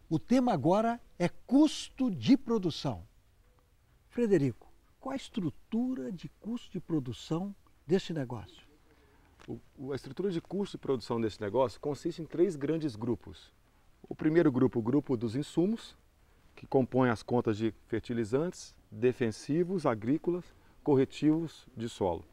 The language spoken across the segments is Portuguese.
O tema agora é custo de produção. Frederico, qual a estrutura de custo de produção deste negócio? A estrutura de custo de produção desse negócio consiste em 3 grandes grupos. O primeiro grupo, o grupo dos insumos, que compõe as contas de fertilizantes, defensivos, agrícolas, corretivos de solo.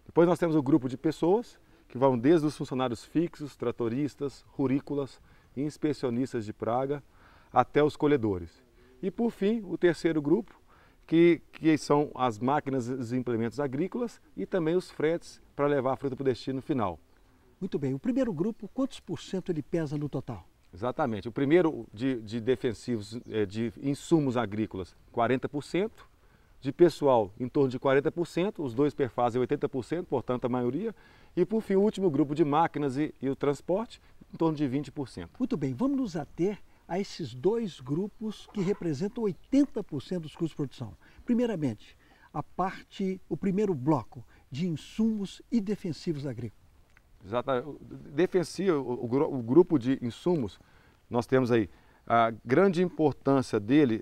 Depois nós temos o grupo de pessoas, que vão desde os funcionários fixos, tratoristas, rurícolas, inspecionistas de praga, até os colhedores. E por fim, o terceiro grupo, que são as máquinas e os implementos agrícolas e também os fretes para levar a fruta para o destino final. Muito bem, o primeiro grupo, quantos por cento ele pesa no total? Exatamente. O primeiro de defensivos, de insumos agrícolas, 40%. De pessoal, em torno de 40%. Os dois perfazem 80%, portanto a maioria. E por fim, o último grupo de máquinas e o transporte, em torno de 20%. Muito bem, vamos nos ater a esses dois grupos que representam 80% dos custos de produção. Primeiramente, o primeiro bloco de insumos e defensivos agrícolas. Exatamente. O grupo de insumos, nós temos aí a grande importância dele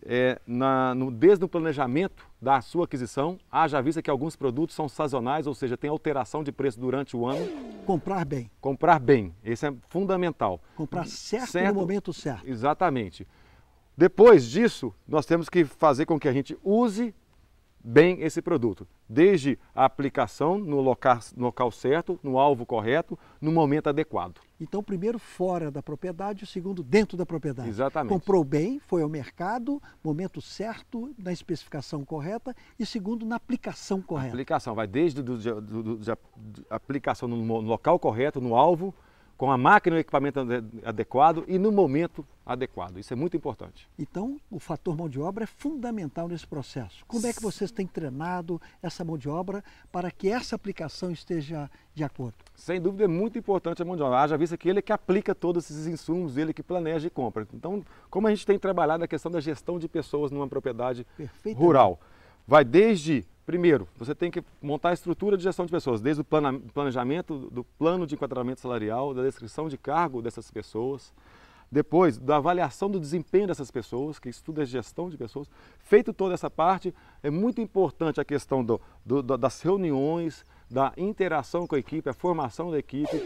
desde o planejamento da sua aquisição, haja vista que alguns produtos são sazonais, ou seja, tem alteração de preço durante o ano. Comprar bem. Comprar bem, esse é fundamental. Comprar certo no momento certo. Exatamente. Depois disso, nós temos que fazer com que a gente use bem esse produto, desde a aplicação no local certo, no alvo correto, no momento adequado. Então, primeiro fora da propriedade, o segundo dentro da propriedade. Exatamente. Comprou bem, foi ao mercado, momento certo, na especificação correta, e segundo, na aplicação correta. Aplicação, vai desde a aplicação no local correto, no alvo, com a máquina e o equipamento adequado e no momento adequado. Isso é muito importante. Então, o fator mão de obra é fundamental nesse processo. Como é que vocês têm treinado essa mão de obra para que essa aplicação esteja de acordo? Sem dúvida é muito importante a mão de obra. Haja vista que ele que aplica todos esses insumos, ele que planeja e compra. Então, como a gente tem trabalhado a questão da gestão de pessoas numa propriedade rural, vai desde... Primeiro, você tem que montar a estrutura de gestão de pessoas, desde o planejamento do plano de enquadramento salarial, da descrição de cargo dessas pessoas, depois da avaliação do desempenho dessas pessoas, que estuda a gestão de pessoas. Feito toda essa parte, é muito importante a questão das reuniões, da interação com a equipe, a formação da equipe,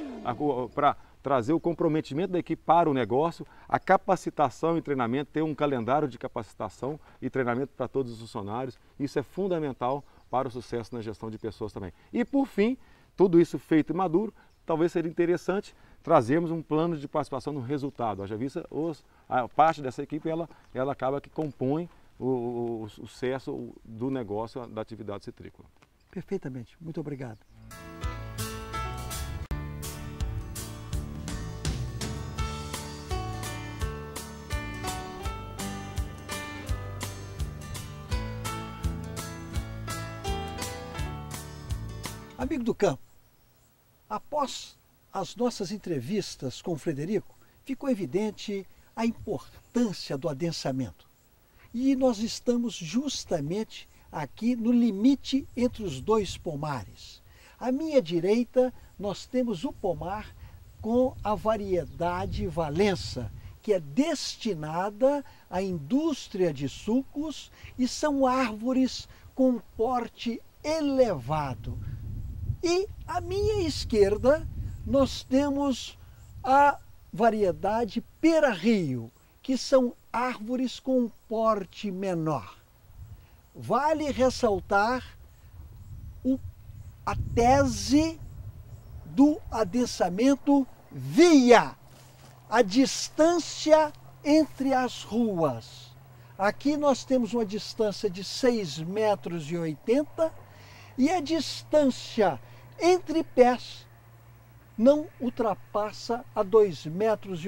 para trazer o comprometimento da equipe para o negócio, a capacitação e treinamento, ter um calendário de capacitação e treinamento para todos os funcionários. Isso é fundamental para o sucesso na gestão de pessoas também. E por fim, tudo isso feito e maduro, talvez seria interessante trazermos um plano de participação no resultado. Haja vista, a parte dessa equipe, ela acaba que compõe o sucesso do negócio, da atividade citrícola. Perfeitamente. Muito obrigado. Amigo do campo, após as nossas entrevistas com o Frederico, ficou evidente a importância do adensamento. E nós estamos justamente aqui no limite entre os dois pomares. À minha direita, nós temos o pomar com a variedade Valença, que é destinada à indústria de sucos e são árvores com porte elevado. E à minha esquerda, nós temos a variedade Pera-Rio, que são árvores com porte menor. Vale ressaltar a tese do adensamento via a distância entre as ruas. Aqui nós temos uma distância de 6,80 metros e a distância entre pés não ultrapassa a 2,80 metros.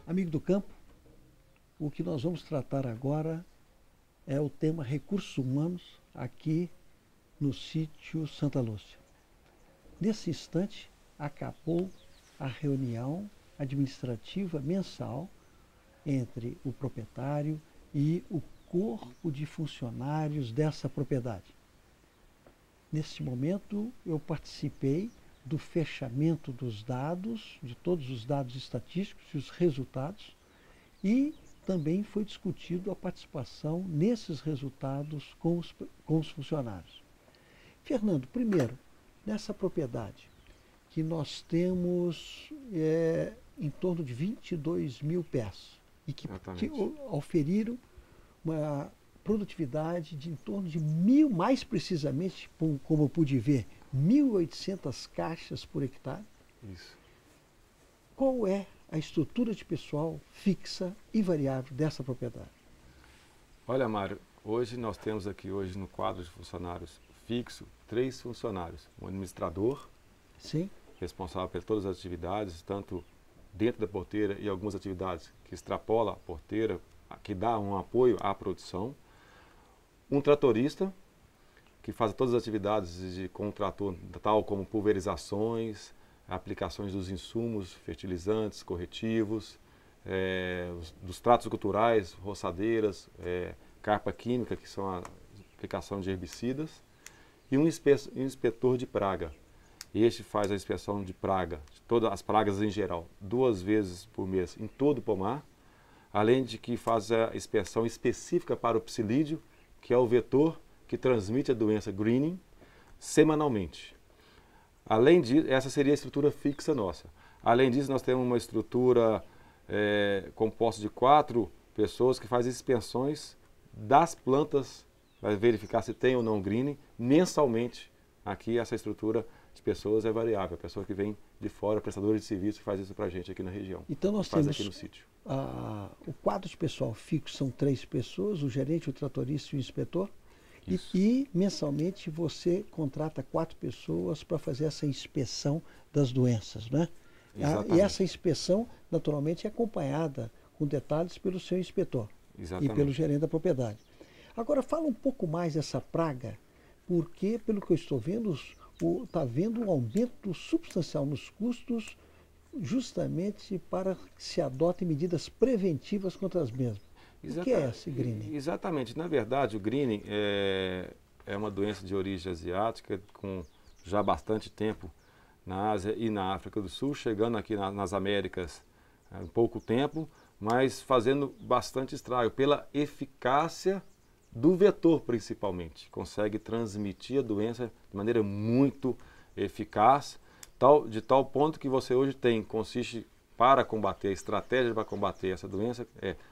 Amigo do campo, o que nós vamos tratar agora é o tema recursos humanos aqui no sítio Santa Lúcia. Nesse instante, acabou a reunião administrativa mensal entre o proprietário e o corpo de funcionários dessa propriedade. Nesse momento, eu participei do fechamento dos dados, de todos os dados estatísticos e os resultados, e também foi discutido a participação nesses resultados com os funcionários. Fernando, primeiro, nessa propriedade, que nós temos em torno de 22 mil pés, e que oferiram uma produtividade de em torno de 1.000, mais precisamente, como eu pude ver, 1.800 caixas por hectare. Isso. Qual é a estrutura de pessoal fixa e variável dessa propriedade? Olha, Mário, hoje nós temos aqui hoje no quadro de funcionários fixo 3 funcionários. Um administrador, sim, responsável por todas as atividades, tanto dentro da porteira e algumas atividades que extrapola a porteira, que dá um apoio à produção. Um tratorista, que faz todas as atividades com o trator, tal como pulverizações, aplicações dos insumos, fertilizantes, corretivos, dos tratos culturais, roçadeiras, carpa química, que são a aplicação de herbicidas, e um inspetor de praga. Este faz a inspeção de praga, de todas as pragas em geral, 2 vezes por mês em todo o pomar, além de que faz a inspeção específica para o psilídeo, que é o vetor que transmite a doença greening, semanalmente. Além disso, essa seria a estrutura fixa nossa. Além disso, nós temos uma estrutura composta de 4 pessoas que fazem inspeções das plantas, para verificar se tem ou não greening, mensalmente. Aqui essa estrutura de pessoas é variável. A pessoa que vem de fora, prestadora de serviço, que faz isso para a gente aqui na região. Então nós faz temos aqui no sítio. O quadro de pessoal fixo são 3 pessoas, o gerente, o tratorista e o inspetor. E mensalmente você contrata 4 pessoas para fazer essa inspeção das doenças, né? E essa inspeção, naturalmente, é acompanhada com detalhes pelo seu inspetor. Exatamente. E pelo gerente da propriedade. Agora, fala um pouco mais dessa praga, porque, pelo que eu estou vendo, está havendo um aumento substancial nos custos, justamente para que se adotem medidas preventivas contra as mesmas. O que é esse greening? Exatamente. Na verdade, o greening é uma doença de origem asiática, com já bastante tempo na Ásia e na África do Sul, chegando aqui nas Américas há pouco tempo, mas fazendo bastante estrago pela eficácia do vetor, principalmente. Consegue transmitir a doença de maneira muito eficaz, de tal ponto que você hoje consiste para combater, a estratégia para combater essa doença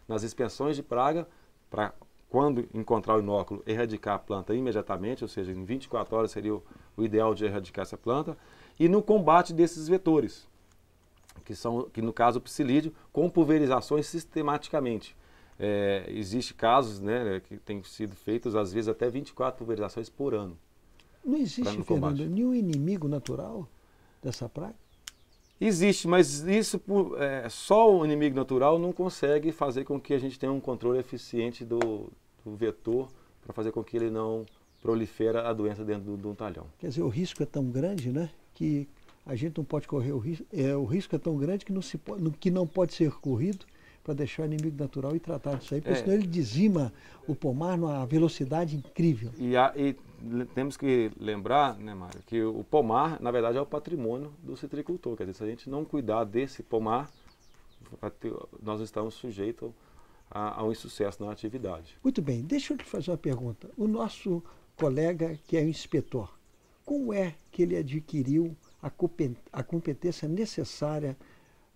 nas inspeções de praga, para quando encontrar o inóculo, erradicar a planta imediatamente, ou seja, em 24 horas seria o ideal de erradicar essa planta, e no combate desses vetores, que no caso o psilídeo, com pulverizações sistematicamente. Existem casos, né, que têm sido feitos, às vezes, até 24 pulverizações por ano. Não existe, Fernando, nenhum inimigo natural dessa praga? Existe, mas isso só o inimigo natural não consegue fazer com que a gente tenha um controle eficiente do vetor para fazer com que ele não prolifera a doença dentro de um talhão. Quer dizer, o risco é tão grande, né, que a gente não pode correr o risco. O risco é tão grande que não pode ser corrido para deixar o inimigo natural e tratar disso aí, porque senão ele dizima o pomar numa velocidade incrível. E temos que lembrar, né, Mário, que o pomar, na verdade, é o patrimônio do citricultor. Quer dizer, se a gente não cuidar desse pomar, nós estamos sujeitos a um insucesso na atividade. Muito bem, deixa eu te fazer uma pergunta. O nosso colega, que é o inspetor, como é que ele adquiriu a competência necessária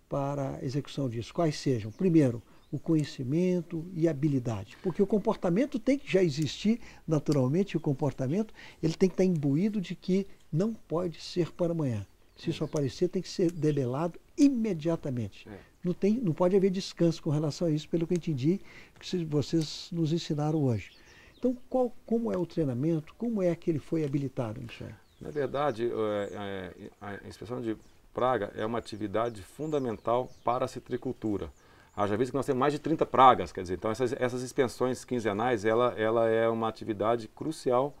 para a execução disso? Quais sejam? Primeiro, o conhecimento e a habilidade. Porque o comportamento tem que já existir naturalmente, o comportamento ele tem que estar imbuído de que não pode ser para amanhã. Se isso aparecer, tem que ser debelado imediatamente. Não pode haver descanso com relação a isso, pelo que eu entendi, que vocês nos ensinaram hoje. Então, como é o treinamento? Como é que ele foi habilitado nisso aí? Na verdade, a inspeção de praga é uma atividade fundamental para a citricultura. Haja visto que nós temos mais de 30 pragas, quer dizer, então essas inspeções quinzenais, ela é uma atividade crucial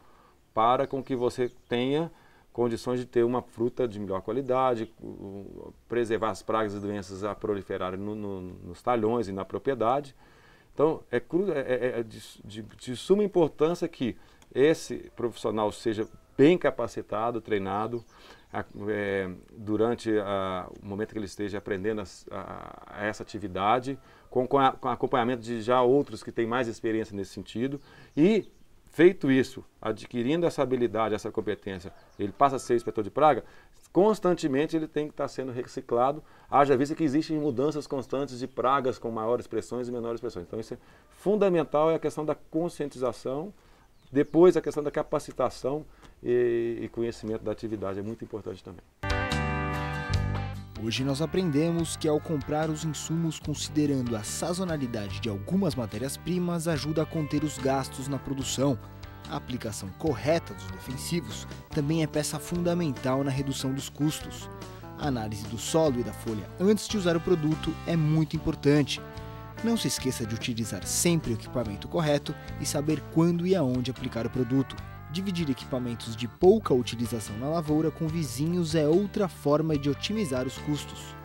para com que você tenha condições de ter uma fruta de melhor qualidade, preservar as pragas e doenças a proliferarem nos talhões e na propriedade. Então, é de suma importância que esse profissional seja bem capacitado, treinado, durante o momento que ele esteja aprendendo essa atividade, com acompanhamento de já outros que têm mais experiência nesse sentido. E, feito isso, adquirindo essa habilidade, essa competência, ele passa a ser inspetor de praga, constantemente ele tem que estar sendo reciclado, haja vista que existem mudanças constantes de pragas com maiores pressões e menores pressões. Então, isso é fundamental, é a questão da conscientização, depois a questão da capacitação e conhecimento da atividade, é muito importante também. Hoje nós aprendemos que ao comprar os insumos considerando a sazonalidade de algumas matérias-primas ajuda a conter os gastos na produção. A aplicação correta dos defensivos também é peça fundamental na redução dos custos. A análise do solo e da folha antes de usar o produto é muito importante. Não se esqueça de utilizar sempre o equipamento correto e saber quando e aonde aplicar o produto. Dividir equipamentos de pouca utilização na lavoura com vizinhos é outra forma de otimizar os custos.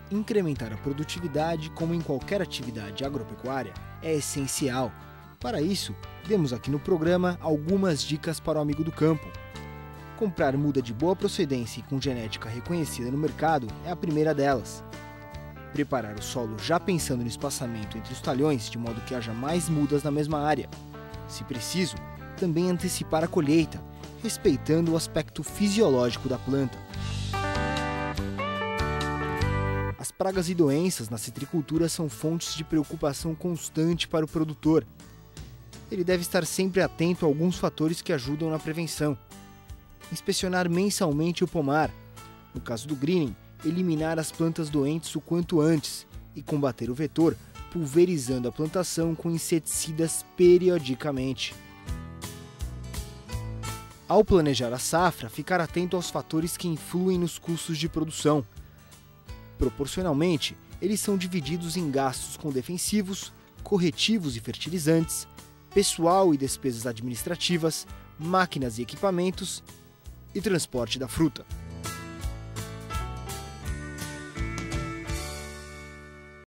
Incrementar a produtividade, como em qualquer atividade agropecuária, é essencial. Para isso, demos aqui no programa algumas dicas para o amigo do campo. Comprar muda de boa procedência e com genética reconhecida no mercado é a primeira delas. Preparar o solo já pensando no espaçamento entre os talhões, de modo que haja mais mudas na mesma área. Se preciso, também antecipar a colheita, respeitando o aspecto fisiológico da planta. As pragas e doenças na citricultura são fontes de preocupação constante para o produtor. Ele deve estar sempre atento a alguns fatores que ajudam na prevenção. Inspecionar mensalmente o pomar. No caso do greening, eliminar as plantas doentes o quanto antes e combater o vetor pulverizando a plantação com inseticidas periodicamente. Ao planejar a safra, ficar atento aos fatores que influem nos custos de produção. Proporcionalmente, eles são divididos em gastos com defensivos, corretivos e fertilizantes, pessoal e despesas administrativas, máquinas e equipamentos e transporte da fruta.